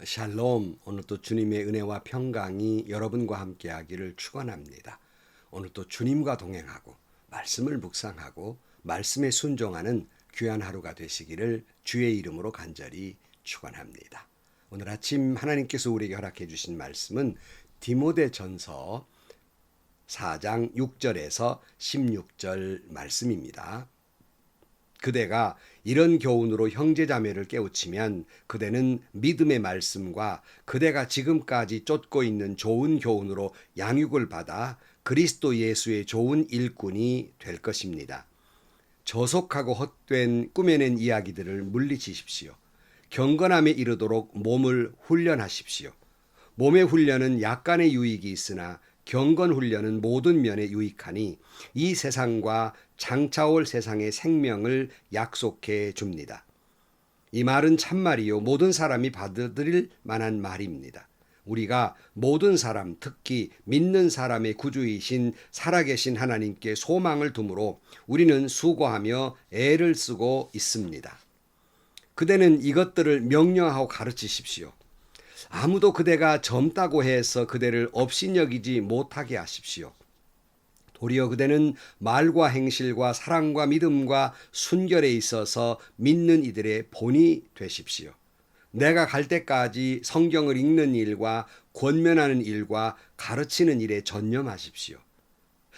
샬롬, 오늘도 주님의 은혜와 평강이 여러분과 함께하기를 축원합니다. 오늘도 주님과 동행하고 말씀을 묵상하고 말씀에 순종하는 귀한 하루가 되시기를 주의 이름으로 간절히 축원합니다. 오늘 아침 하나님께서 우리에게 허락해 주신 말씀은 디모데전서 4장 6절에서 16절 말씀입니다. 그대가 이런 교훈으로 형제자매를 깨우치면 그대는 믿음의 말씀과 그대가 지금까지 쫓고 있는 좋은 교훈으로 양육을 받아 그리스도 예수의 좋은 일꾼이 될 것입니다. 저속하고 헛된 꾸며낸 이야기들을 물리치십시오. 경건함에 이르도록 몸을 훈련하십시오. 몸의 훈련은 약간의 유익이 있으나 경건 훈련은 모든 면에 유익하니 이 세상과 장차올 세상의 생명을 약속해 줍니다. 이 말은 참말이요 모든 사람이 받아들일 만한 말입니다. 우리가 모든 사람, 특히 믿는 사람의 구주이신 살아계신 하나님께 소망을 두므로 우리는 수고하며 애를 쓰고 있습니다. 그대는 이것들을 명령하고 가르치십시오. 아무도 그대가 젊다고 해서 그대를 업신여기지 못하게 하십시오. 도리어 그대는 말과 행실과 사랑과 믿음과 순결에 있어서 믿는 이들의 본이 되십시오. 내가 갈 때까지 성경을 읽는 일과 권면하는 일과 가르치는 일에 전념하십시오.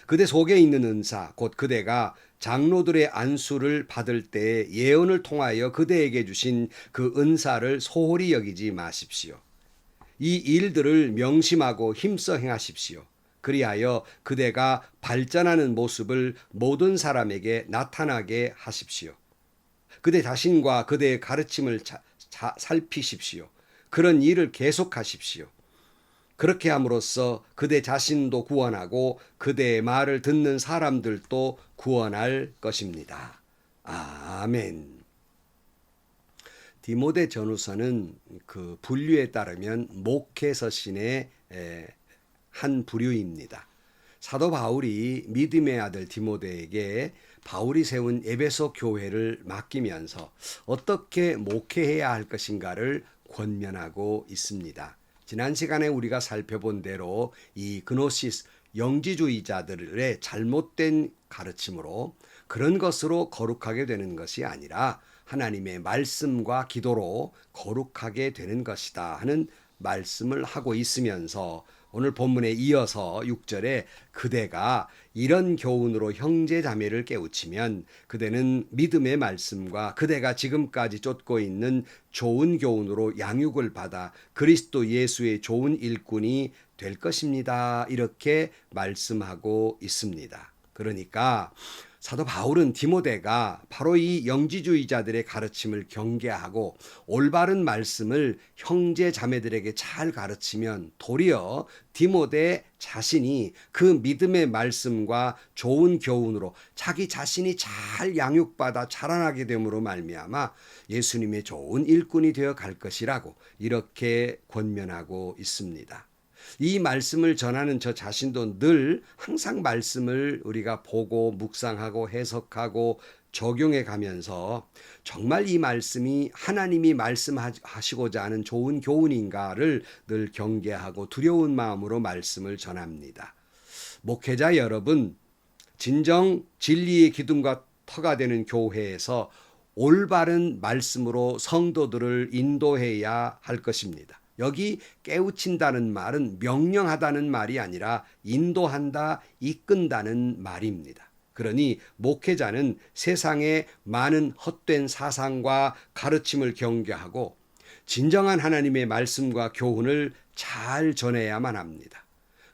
그대 속에 있는 은사, 곧 그대가 장로들의 안수를 받을 때 예언을 통하여 그대에게 주신 그 은사를 소홀히 여기지 마십시오. 이 일들을 명심하고 힘써 행하십시오. 그리하여 그대가 발전하는 모습을 모든 사람에게 나타나게 하십시오. 그대 자신과 그대의 가르침을 살피십시오. 그런 일을 계속하십시오. 그렇게 함으로써 그대 자신도 구원하고 그대의 말을 듣는 사람들도 구원할 것입니다. 아멘. 디모데 전후서는 그 분류에 따르면 목회서신의 한 부류입니다. 사도 바울이 믿음의 아들 디모데에게 바울이 세운 에베소 교회를 맡기면서 어떻게 목회해야 할 것인가를 권면하고 있습니다. 지난 시간에 우리가 살펴본 대로 이 그노시스 영지주의자들의 잘못된 가르침으로 그런 것으로 거룩하게 되는 것이 아니라 하나님의 말씀과 기도로 거룩하게 되는 것이다 하는 말씀을 하고 있으면서 오늘 본문에 이어서 6절에 그대가 이런 교훈으로 형제 자매를 깨우치면 그대는 믿음의 말씀과 그대가 지금까지 쫓고 있는 좋은 교훈으로 양육을 받아 그리스도 예수의 좋은 일꾼이 될 것입니다. 이렇게 말씀하고 있습니다. 그러니까 사도 바울은 디모데가 바로 이 영지주의자들의 가르침을 경계하고 올바른 말씀을 형제 자매들에게 잘 가르치면 도리어 디모데 자신이 그 믿음의 말씀과 좋은 교훈으로 자기 자신이 잘 양육받아 자라나게 됨으로 말미암아 예수님의 좋은 일꾼이 되어 갈 것이라고 이렇게 권면하고 있습니다. 이 말씀을 전하는 저 자신도 늘 항상 말씀을 우리가 보고 묵상하고 해석하고 적용해 가면서 정말 이 말씀이 하나님이 말씀하시고자 하는 좋은 교훈인가를 늘 경계하고 두려운 마음으로 말씀을 전합니다. 목회자 여러분, 진정 진리의 기둥과 터가 되는 교회에서 올바른 말씀으로 성도들을 인도해야 할 것입니다. 여기 깨우친다는 말은 명령하다는 말이 아니라 인도한다, 이끈다는 말입니다. 그러니 목회자는 세상의 많은 헛된 사상과 가르침을 경계하고 진정한 하나님의 말씀과 교훈을 잘 전해야만 합니다.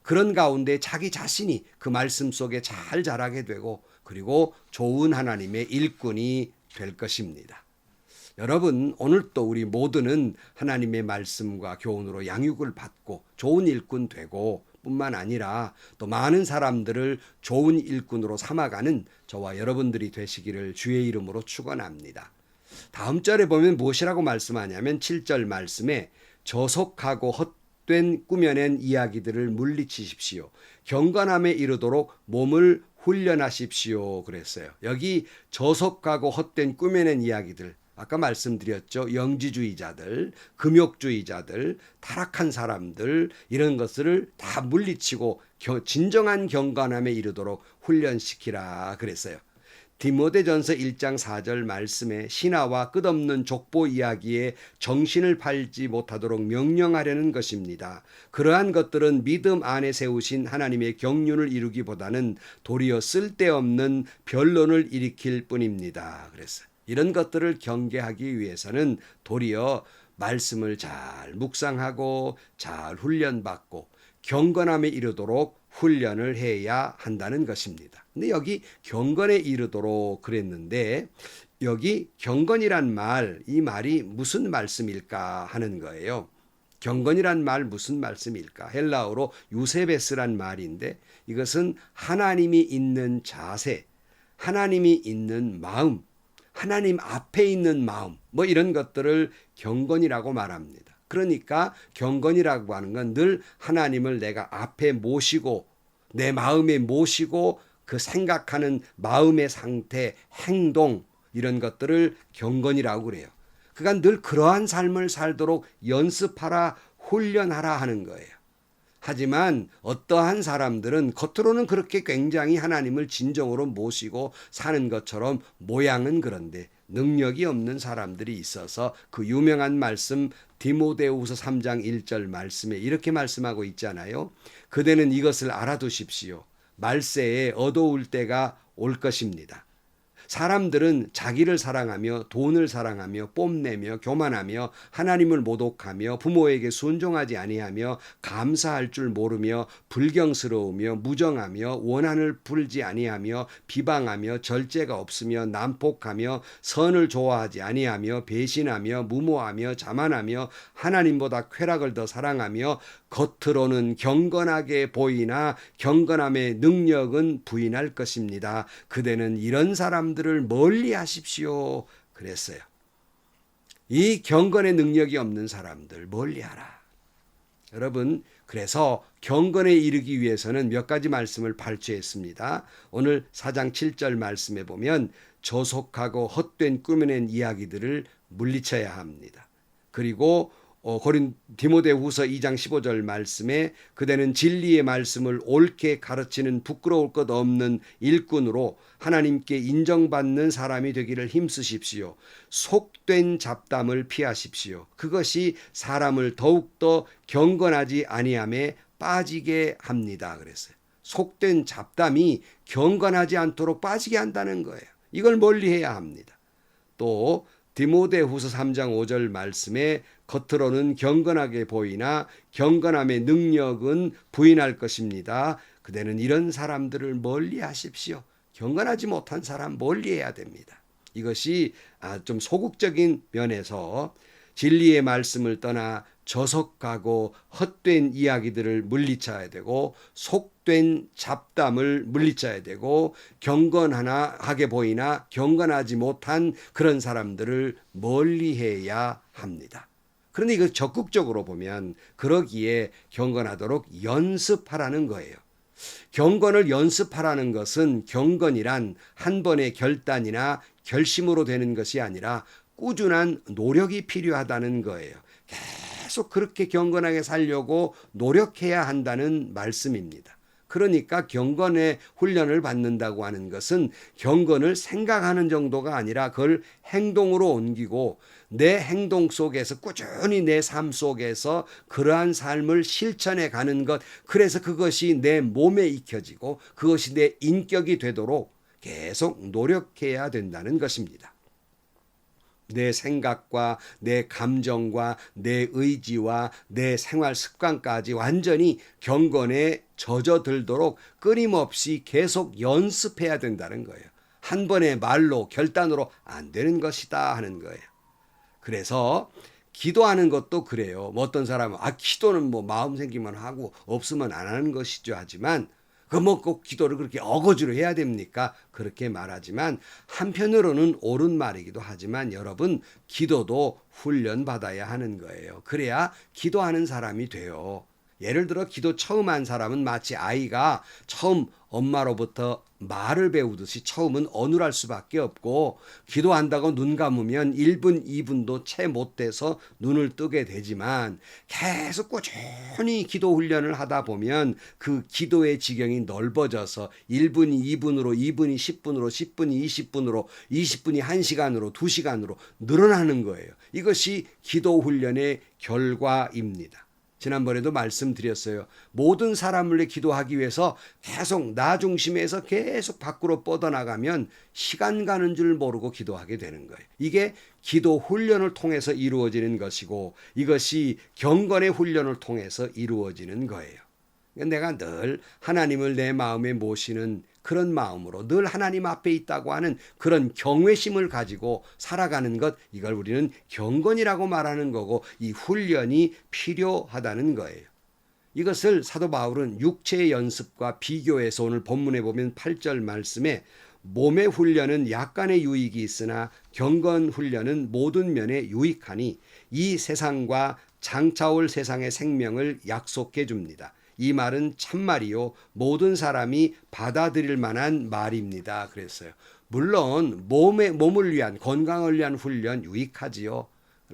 그런 가운데 자기 자신이 그 말씀 속에 잘 자라게 되고 그리고 좋은 하나님의 일꾼이 될 것입니다. 여러분, 오늘 또 우리 모두는 하나님의 말씀과 교훈으로 양육을 받고 좋은 일꾼 되고 뿐만 아니라 또 많은 사람들을 좋은 일꾼으로 삼아가는 저와 여러분들이 되시기를 주의 이름으로 축원합니다. 다음 절에 보면 무엇이라고 말씀하냐면 7절 말씀에 저속하고 헛된 꾸며낸 이야기들을 물리치십시오. 경건함에 이르도록 몸을 훈련하십시오 그랬어요. 여기 저속하고 헛된 꾸며낸 이야기들 아까 말씀드렸죠. 영지주의자들, 금욕주의자들, 타락한 사람들 이런 것들을 다 물리치고 진정한 경건함에 이르도록 훈련시키라 그랬어요. 디모데전서 1장 4절 말씀에 신하와 끝없는 족보 이야기에 정신을 팔지 못하도록 명령하려는 것입니다. 그러한 것들은 믿음 안에 세우신 하나님의 경륜을 이루기보다는 도리어 쓸데없는 변론을 일으킬 뿐입니다. 그랬어요. 이런 것들을 경계하기 위해서는 도리어 말씀을 잘 묵상하고 잘 훈련받고 경건함에 이르도록 훈련을 해야 한다는 것입니다. 근데 여기 경건에 이르도록 그랬는데 여기 경건이란 말, 이 말이 무슨 말씀일까 하는 거예요. 경건이란 말 무슨 말씀일까? 헬라어로 유세베스란 말인데 이것은 하나님이 있는 자세, 하나님이 있는 마음, 하나님 앞에 있는 마음 뭐 이런 것들을 경건이라고 말합니다. 그러니까 경건이라고 하는 건 늘 하나님을 내가 앞에 모시고 내 마음에 모시고 그 생각하는 마음의 상태, 행동 이런 것들을 경건이라고 그래요. 그러니까 늘 그러한 삶을 살도록 연습하라, 훈련하라 하는 거예요. 하지만 어떠한 사람들은 겉으로는 그렇게 굉장히 하나님을 진정으로 모시고 사는 것처럼 모양은 그런데 능력이 없는 사람들이 있어서 그 유명한 말씀 디모데후서 3장 1절 말씀에 이렇게 말씀하고 있잖아요. 그대는 이것을 알아두십시오. 말세에 어두울 때가 올 것입니다. 사람들은 자기를 사랑하며 돈을 사랑하며 뽐내며 교만하며 하나님을 모독하며 부모에게 순종하지 아니하며 감사할 줄 모르며 불경스러우며 무정하며 원한을 풀지 아니하며 비방하며 절제가 없으며 난폭하며 선을 좋아하지 아니하며 배신하며 무모하며 자만하며 하나님보다 쾌락을 더 사랑하며 겉으로는 경건하게 보이나 경건함의 능력은 부인할 것입니다. 그대는 이런 사람들을 멀리 하십시오. 그랬어요. 이 경건의 능력이 없는 사람들 멀리하라. 여러분, 그래서 경건에 이르기 위해서는 몇 가지 말씀을 발췌했습니다. 오늘 4장 7절 말씀에 보면 저속하고 헛된 꾸며낸 이야기들을 물리쳐야 합니다. 그리고 디모데후서 2장 15절 말씀에 그대는 진리의 말씀을 옳게 가르치는 부끄러울 것 없는 일꾼으로 하나님께 인정받는 사람이 되기를 힘쓰십시오. 속된 잡담을 피하십시오. 그것이 사람을 더욱더 경건하지 아니함에 빠지게 합니다. 그랬어요. 속된 잡담이 경건하지 않도록 빠지게 한다는 거예요. 이걸 멀리해야 합니다. 또 디모데후서 3장 5절 말씀에 겉으로는 경건하게 보이나 경건함의 능력은 부인할 것입니다. 그대는 이런 사람들을 멀리하십시오. 경건하지 못한 사람 멀리해야 됩니다. 이것이 좀 소극적인 면에서 진리의 말씀을 떠나 저속하고 헛된 이야기들을 물리쳐야 되고 속된 잡담을 물리쳐야 되고 경건하게 보이나 경건하지 못한 그런 사람들을 멀리해야 합니다. 그런데 이거 적극적으로 보면 그러기에 경건하도록 연습하라는 거예요. 경건을 연습하라는 것은 경건이란 한 번의 결단이나 결심으로 되는 것이 아니라 꾸준한 노력이 필요하다는 거예요. 계속 그렇게 경건하게 살려고 노력해야 한다는 말씀입니다. 그러니까 경건의 훈련을 받는다고 하는 것은 경건을 생각하는 정도가 아니라 그걸 행동으로 옮기고 내 행동 속에서 꾸준히 내 삶 속에서 그러한 삶을 실천해 가는 것, 그래서 그것이 내 몸에 익혀지고 그것이 내 인격이 되도록 계속 노력해야 된다는 것입니다. 내 생각과 내 감정과 내 의지와 내 생활 습관까지 완전히 경건에 젖어들도록 끊임없이 계속 연습해야 된다는 거예요. 한 번의 말로 결단으로 안 되는 것이다 하는 거예요. 그래서 기도하는 것도 그래요. 뭐 어떤 사람은 기도는 뭐 마음 생기면 하고 없으면 안 하는 것이죠 하지만 그 뭐 꼭 기도를 그렇게 어거지로 해야 됩니까? 그렇게 말하지만 한편으로는 옳은 말이기도 하지만 여러분 기도도 훈련받아야 하는 거예요. 그래야 기도하는 사람이 돼요. 예를 들어 기도 처음 한 사람은 마치 아이가 처음 엄마로부터 말을 배우듯이 처음은 어눌할 수밖에 없고, 기도한다고 눈 감으면 1분, 2분도 채 못 돼서 눈을 뜨게 되지만 계속 꾸준히 기도 훈련을 하다 보면 그 기도의 지경이 넓어져서 1분이 2분으로, 2분이 10분으로, 10분이 20분으로, 20분이 1시간으로, 2시간으로 늘어나는 거예요. 이것이 기도 훈련의 결과입니다. 지난번에도 말씀드렸어요. 모든 사람을 위해 기도하기 위해서 계속 나 중심에서 계속 밖으로 뻗어나가면 시간 가는 줄 모르고 기도하게 되는 거예요. 이게 기도 훈련을 통해서 이루어지는 것이고, 이것이 경건의 훈련을 통해서 이루어지는 거예요. 내가 늘 하나님을 내 마음에 모시는 그런 마음으로 늘 하나님 앞에 있다고 하는 그런 경외심을 가지고 살아가는 것, 이걸 우리는 경건이라고 말하는 거고, 이 훈련이 필요하다는 거예요. 이것을 사도 바울은 육체의 연습과 비교해서 오늘 본문에 보면 8절 말씀에 몸의 훈련은 약간의 유익이 있으나 경건 훈련은 모든 면에 유익하니 이 세상과 장차올 세상의 생명을 약속해 줍니다. 이 말은 참말이요 모든 사람이 받아들일 만한 말입니다. 그랬어요. 물론 몸을 위한, 건강을 위한 훈련 유익하지요.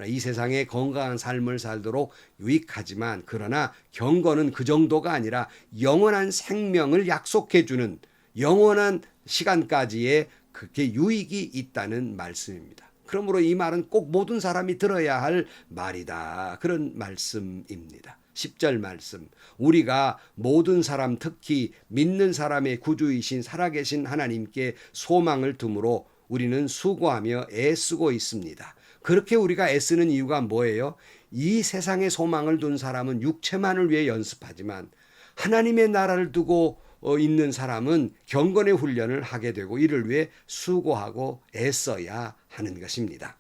이 세상에 건강한 삶을 살도록 유익하지만, 그러나 경건은 그 정도가 아니라 영원한 생명을 약속해 주는, 영원한 시간까지의 그게 유익이 있다는 말씀입니다. 그러므로 이 말은 꼭 모든 사람이 들어야 할 말이다, 그런 말씀입니다. 10절 말씀, 우리가 모든 사람, 특히 믿는 사람의 구주이신 살아계신 하나님께 소망을 두므로 우리는 수고하며 애쓰고 있습니다. 그렇게 우리가 애쓰는 이유가 뭐예요? 이 세상에 소망을 둔 사람은 육체만을 위해 연습하지만, 하나님의 나라를 두고 있는 사람은 경건의 훈련을 하게 되고 이를 위해 수고하고 애써야 하는 것입니다.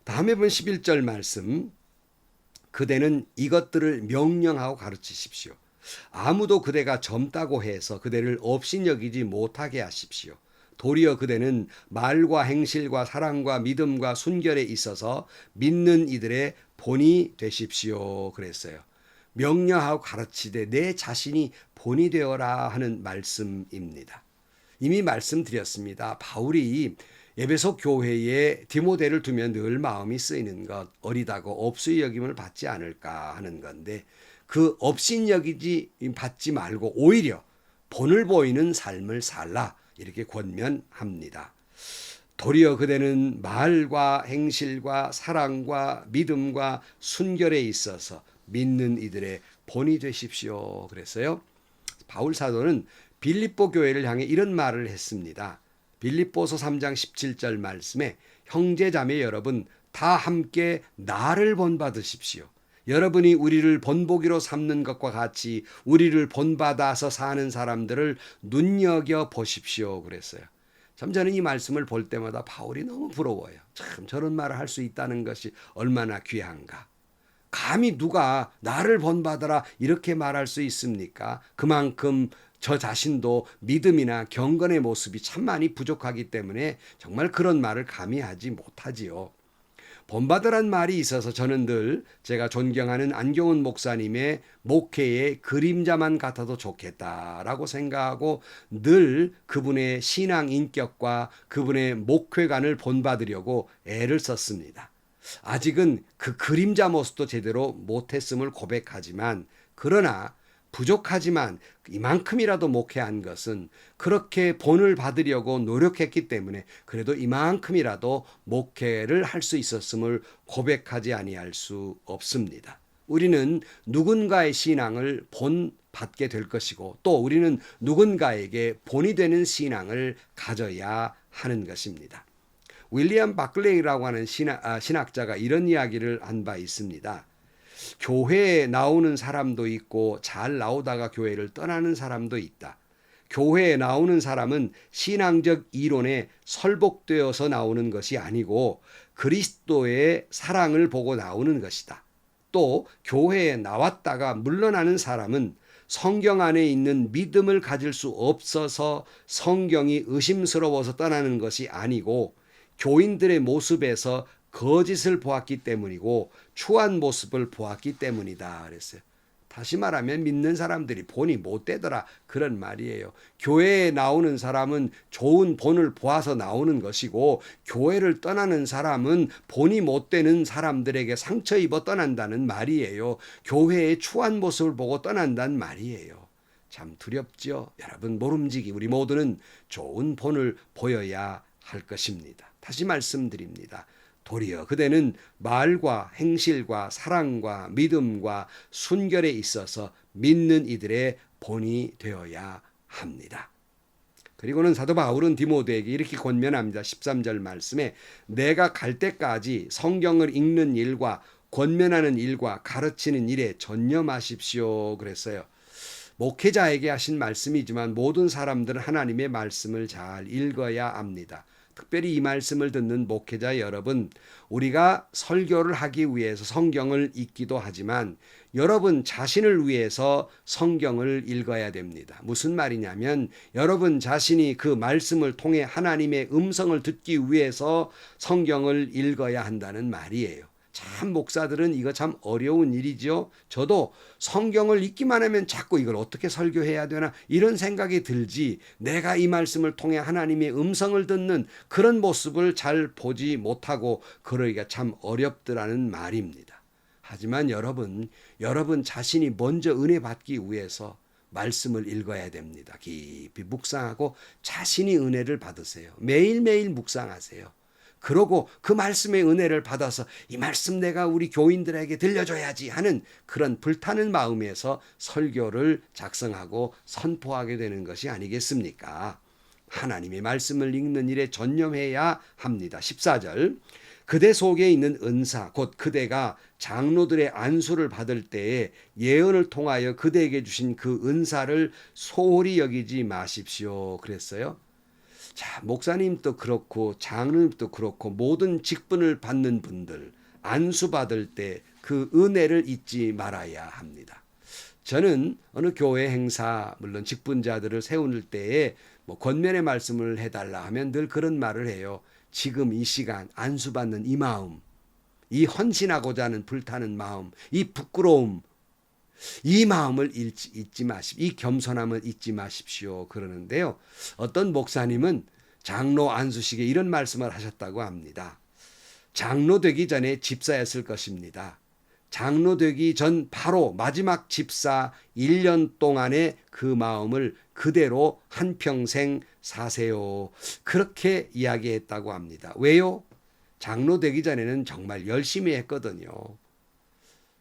다음에 본 11절 말씀, 그대는 이것들을 명령하고 가르치십시오. 아무도 그대가 젊다고 해서 그대를 업신여기지 못하게 하십시오. 도리어 그대는 말과 행실과 사랑과 믿음과 순결에 있어서 믿는 이들의 본이 되십시오. 그랬어요. 명령하고 가르치되 내 자신이 본이 되어라 하는 말씀입니다. 이미 말씀드렸습니다. 바울이 에베소 교회에 디모데를 두면 늘 마음이 쓰이는 것, 어리다고 업수의 여김을 받지 않을까 하는 건데, 그 업신 여기지 받지 말고 오히려 본을 보이는 삶을 살라, 이렇게 권면합니다. 도리어 그대는 말과 행실과 사랑과 믿음과 순결에 있어서 믿는 이들의 본이 되십시오. 그랬어요. 바울 사도는 빌립보 교회를 향해 이런 말을 했습니다. 빌립보서 3장 17절 말씀에 형제 자매 여러분 다 함께 나를 본받으십시오. 여러분이 우리를 본보기로 삼는 것과 같이 우리를 본받아서 사는 사람들을 눈여겨 보십시오. 그랬어요. 참 저는 이 말씀을 볼 때마다 바울이 너무 부러워요. 참 저런 말을 할 수 있다는 것이 얼마나 귀한가. 감히 누가 나를 본받아라 이렇게 말할 수 있습니까? 그만큼 저 자신도 믿음이나 경건의 모습이 참 많이 부족하기 때문에 정말 그런 말을 감히 하지 못하지요. 본받으란 말이 있어서 저는 늘 제가 존경하는 안경훈 목사님의 목회의 그림자만 같아도 좋겠다라고 생각하고 늘 그분의 신앙 인격과 그분의 목회관을 본받으려고 애를 썼습니다. 아직은 그 그림자 모습도 제대로 못했음을 고백하지만, 그러나 부족하지만 이만큼이라도 목회한 것은 그렇게 본을 받으려고 노력했기 때문에 그래도 이만큼이라도 목회를 할 수 있었음을 고백하지 아니할 수 없습니다. 우리는 누군가의 신앙을 본받게 될 것이고, 또 우리는 누군가에게 본이 되는 신앙을 가져야 하는 것입니다. 윌리엄 바클레이라고 하는 신학자가 이런 이야기를 한 바 있습니다. 교회에 나오는 사람도 있고 잘 나오다가 교회를 떠나는 사람도 있다. 교회에 나오는 사람은 신앙적 이론에 설복되어서 나오는 것이 아니고 그리스도의 사랑을 보고 나오는 것이다. 또 교회에 나왔다가 물러나는 사람은 성경 안에 있는 믿음을 가질 수 없어서 성경이 의심스러워서 떠나는 것이 아니고 교인들의 모습에서 거짓을 보았기 때문이고 추한 모습을 보았기 때문이다 그랬어요. 다시 말하면 믿는 사람들이 본이 못 되더라 그런 말이에요. 교회에 나오는 사람은 좋은 본을 보아서 나오는 것이고 교회를 떠나는 사람은 본이 못 되는 사람들에게 상처 입어 떠난다는 말이에요. 교회의 추한 모습을 보고 떠난다는 말이에요. 참 두렵죠. 여러분 모름지기 우리 모두는 좋은 본을 보여야 할 것입니다. 다시 말씀드립니다. 도리어 그대는 말과 행실과 사랑과 믿음과 순결에 있어서 믿는 이들의 본이 되어야 합니다. 그리고는 사도 바울은 디모데에게 이렇게 권면합니다. 13절 말씀에 내가 갈 때까지 성경을 읽는 일과 권면하는 일과 가르치는 일에 전념하십시오 그랬어요. 목회자에게 하신 말씀이지만 모든 사람들은 하나님의 말씀을 잘 읽어야 합니다. 특별히 이 말씀을 듣는 목회자 여러분, 우리가 설교를 하기 위해서 성경을 읽기도 하지만 여러분 자신을 위해서 성경을 읽어야 됩니다. 무슨 말이냐면 여러분 자신이 그 말씀을 통해 하나님의 음성을 듣기 위해서 성경을 읽어야 한다는 말이에요. 참 목사들은 이거 참 어려운 일이죠. 저도 성경을 읽기만 하면 자꾸 이걸 어떻게 설교해야 되나 이런 생각이 들지 내가 이 말씀을 통해 하나님의 음성을 듣는 그런 모습을 잘 보지 못하고 그러기가 참 어렵더라는 말입니다. 하지만 여러분 자신이 먼저 은혜 받기 위해서 말씀을 읽어야 됩니다. 깊이 묵상하고 자신이 은혜를 받으세요. 매일매일 묵상하세요. 그러고 그 말씀의 은혜를 받아서 이 말씀 내가 우리 교인들에게 들려줘야지 하는 그런 불타는 마음에서 설교를 작성하고 선포하게 되는 것이 아니겠습니까? 하나님의 말씀을 읽는 일에 전념해야 합니다. 14절 그대 속에 있는 은사 곧 그대가 장로들의 안수를 받을 때에 예언을 통하여 그대에게 주신 그 은사를 소홀히 여기지 마십시오 그랬어요. 자, 목사님도 그렇고 장로님도 그렇고 모든 직분을 받는 분들 안수 받을 때 그 은혜를 잊지 말아야 합니다. 저는 어느 교회 행사 물론 직분자들을 세울 때에 권면의 말씀을 해달라 하면 늘 그런 말을 해요. 지금 이 시간 안수 받는 이 마음, 이 헌신하고자 하는 불타는 마음, 이 부끄러움, 이 마음을 잊지 마십시오. 이 겸손함을 잊지 마십시오. 그러는데요. 어떤 목사님은 장로 안수식에 이런 말씀을 하셨다고 합니다. 장로 되기 전에 집사였을 것입니다. 장로 되기 전 바로 마지막 집사 1년 동안의 그 마음을 그대로 한평생 사세요. 그렇게 이야기했다고 합니다. 왜요? 장로 되기 전에는 정말 열심히 했거든요.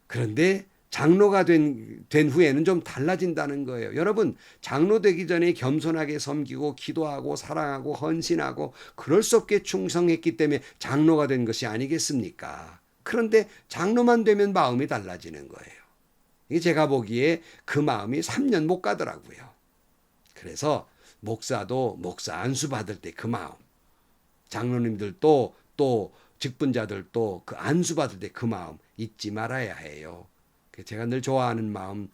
그런데 장로가 된 후에는 좀 달라진다는 거예요. 여러분 장로 되기 전에 겸손하게 섬기고 기도하고 사랑하고 헌신하고 그럴 수 없게 충성했기 때문에 장로가 된 것이 아니겠습니까? 그런데 장로만 되면 마음이 달라지는 거예요. 제가 보기에 그 마음이 3년 못 가더라고요. 그래서 목사도 목사 안수 받을 때 그 마음, 장로님들도 또 직분자들도 그 안수 받을 때 그 마음 잊지 말아야 해요. 제가 늘 좋아하는 마음,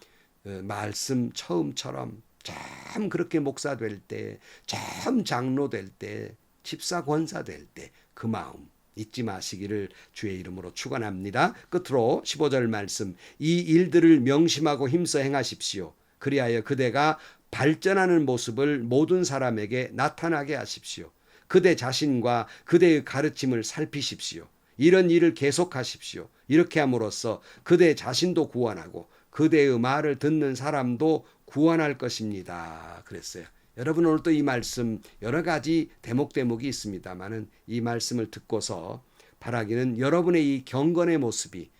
말씀 처음처럼 참 그렇게 목사 될 때, 참 장로 될 때, 집사 권사 될 때 그 마음 잊지 마시기를 주의 이름으로 축원합니다. 끝으로 15절 말씀, 이 일들을 명심하고 힘써 행하십시오. 그리하여 그대가 발전하는 모습을 모든 사람에게 나타나게 하십시오. 그대 자신과 그대의 가르침을 살피십시오. 이런 일을 계속하십시오. 이렇게 함으로써 그대 자신도 구원하고 그대의 말을 듣는 사람도 구원할 것입니다. 그랬어요. 여러분 오늘 또 이 말씀 여러 가지 대목이 있습니다만은 이 말씀을 듣고서 바라기는 여러분의 이 경건의 모습이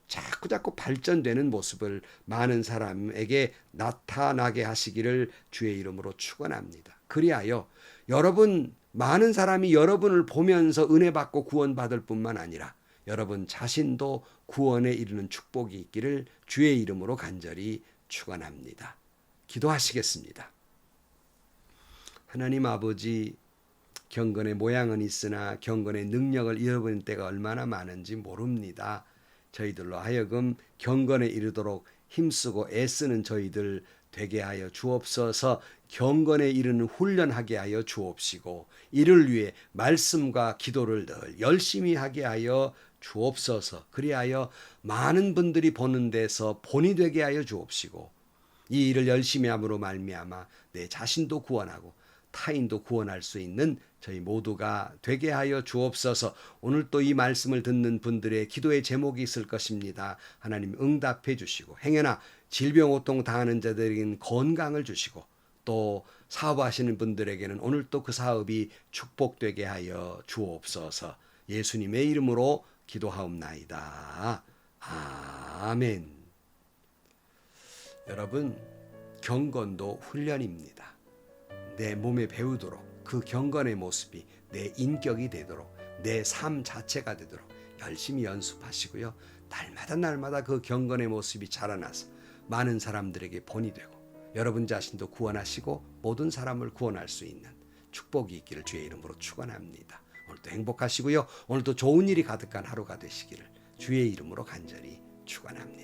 자꾸 발전되는 모습을 많은 사람에게 나타나게 하시기를 주의 이름으로 축원합니다. 그리하여 여러분 많은 사람이 여러분을 보면서 은혜 받고 구원받을 뿐만 아니라 여러분 자신도 구원에 이르는 축복이 있기를 주의 이름으로 간절히 축원합니다. 기도하시겠습니다. 하나님 아버지, 경건의 모양은 있으나 경건의 능력을 잃어버린 때가 얼마나 많은지 모릅니다. 저희들로 하여금 경건에 이르도록 힘쓰고 애쓰는 저희들 되게 하여 주옵소서. 경건에 이르는 훈련하게 하여 주옵시고 이를 위해 말씀과 기도를 늘 열심히 하게 하여 주옵소서. 그리하여 많은 분들이 보는 데서 본이 되게 하여 주옵시고 이 일을 열심히 함으로 말미암아 내 자신도 구원하고 타인도 구원할 수 있는 저희 모두가 되게 하여 주옵소서. 오늘 또 이 말씀을 듣는 분들의 기도의 제목이 있을 것입니다. 하나님 응답해 주시고 행여나 질병 고통 당하는 자들에게는 건강을 주시고 또 사업하시는 분들에게는 오늘 또 그 사업이 축복되게 하여 주옵소서. 예수님의 이름으로 기도하옵나이다. 아멘. 여러분, 경건도 훈련입니다. 내 몸에 배우도록 그 경건의 모습이 내 인격이 되도록 내 삶 자체가 되도록 열심히 연습하시고요. 날마다 그 경건의 모습이 자라나서 많은 사람들에게 본이 되고 여러분 자신도 구원하시고 모든 사람을 구원할 수 있는 축복이 있기를 주의 이름으로 축원합니다. 오늘도 행복하시고요. 오늘도 좋은 일이 가득한 하루가 되시기를 주의 이름으로 간절히 축원합니다.